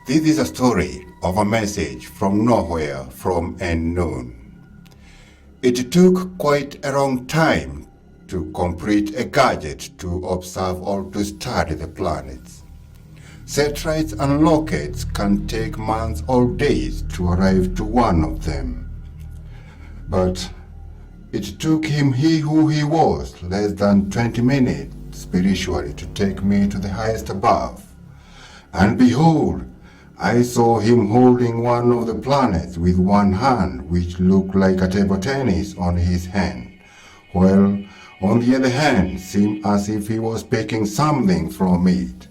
This is a story of a message from nowhere, from unknown. It took quite a long time to complete a gadget to observe or to study the planets. Satellites and rockets can take months or days to arrive to one of them. But it took him, he who he was, less than 20 minutes spiritually to take me to the highest above. And behold, I saw him holding one of the planets with one hand, which looked like a table tennis on his hand, while on the other hand seemed as if he was picking something from it.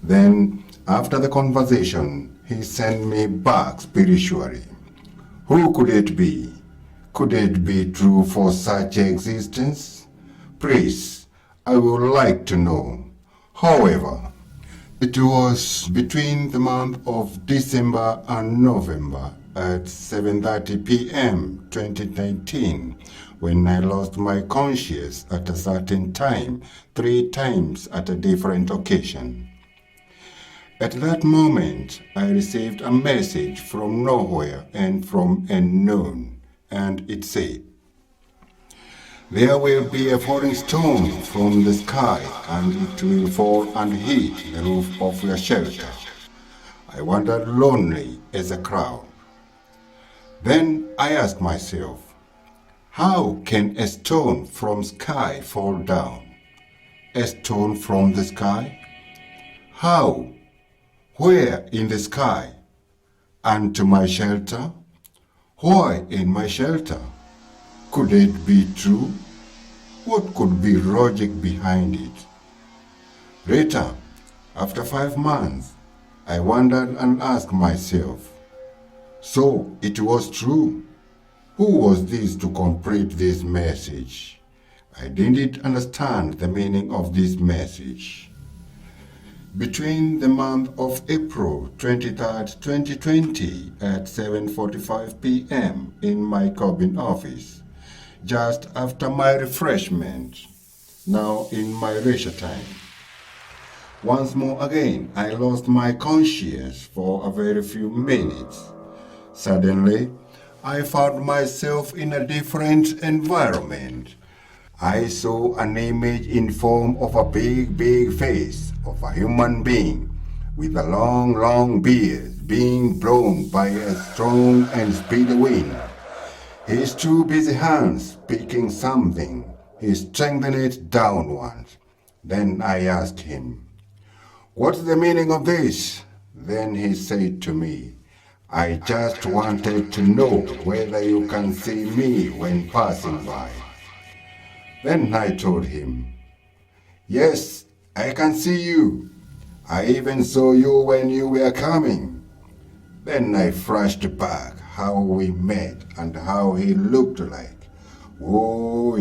Then, after the conversation, he sent me back spiritually. Who could it be? Could it be true for such existence? Please, I would like to know. However, it was between the month of December and November at 7:30 p.m. 2019 when I lost my conscience at a certain time, 3 times at a different occasion. At that moment, I received a message from nowhere and from unknown, and it said, "There will be a falling stone from the sky, and it will fall and hit the roof of your shelter." I wandered lonely as a crowd. Then I asked myself, how can a stone from sky fall down? A stone from the sky? How? Where in the sky? And to my shelter? Why in my shelter? Could it be true? What could be logic behind it? Later, after 5 months, I wondered and asked myself, so it was true? Who was this to complete this message? I didn't understand the meaning of this message. Between the month of April 23rd, 2020 at 7:45 p.m. in my cabin office, just after my refreshment, now in my leisure time. Once more again, I lost my conscience for a very few minutes. Suddenly, I found myself in a different environment. I saw an image in form of a big face of a human being with a long beard being blown by a strong and speedy wind. His 2 busy hands picking something, he strengthened it downwards. Then I asked him, "What's the meaning of this?" Then he said to me, "I just wanted to know whether you can see me when passing by." Then I told him, "Yes, I can see you. I even saw you when you were coming." Then I flashed back how we met and how he looked like. Oh,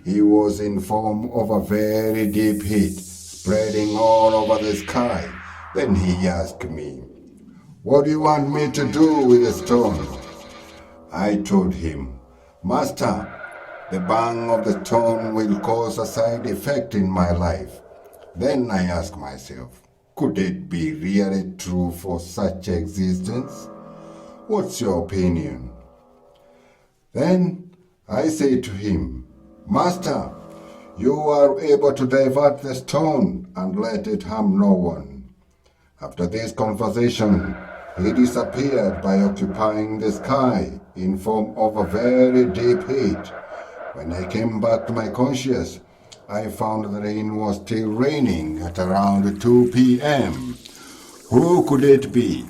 he was in form of a very deep heat, spreading all over the sky. Then he asked me, "What do you want me to do with the stone?" I told him, "Master, the bang of the stone will cause a side effect in my life." Then I asked myself, could it be really true for such existence? What's your opinion? Then I said to him, "Master, you are able to divert the stone and let it harm no one." After this conversation, he disappeared by occupying the sky in form of a very deep heat. When I came back to my conscience, I found the rain was still raining at around 2 p.m. Who could it be?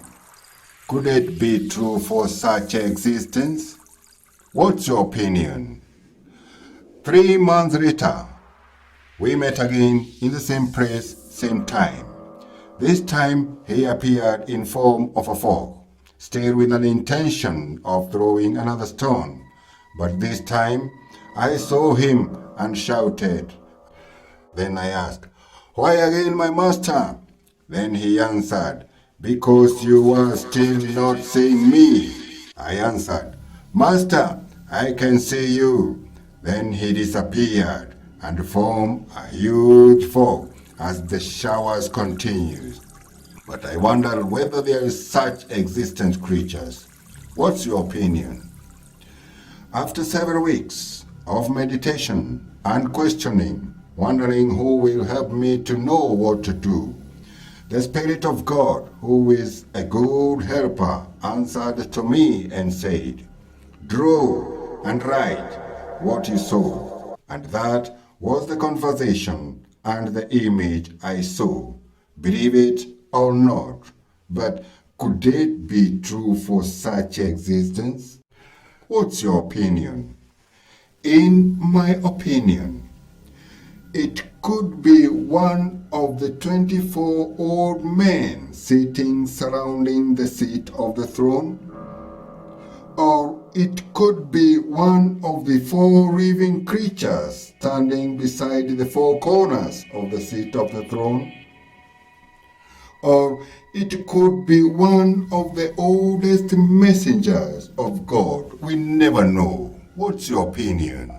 Could it be true for such existence? What's your opinion? 3 months later, we met again in the same place, same time. This time he appeared in form of a fog, still with an intention of throwing another stone. But this time I saw him and shouted. Then I asked, "Why again, my master?" Then he answered, "Because you are still not seeing me." I answered, "Master, I can see you." Then he disappeared and formed a huge fog as the showers continued. But I wonder whether there is such existent creatures. What's your opinion? After several weeks of meditation and questioning, wondering who will help me to know what to do, the Spirit of God, who is a good helper, answered to me and said, "Draw and write what you saw." And that was the conversation and the image I saw. Believe it or not, but could it be true for such existence? What's your opinion? In my opinion, it could be one of the 24 old men sitting surrounding the seat of the throne. Or it could be one of the 4 living creatures standing beside the 4 corners of the seat of the throne. Or it could be one of the oldest messengers of God. We never know. What's your opinion?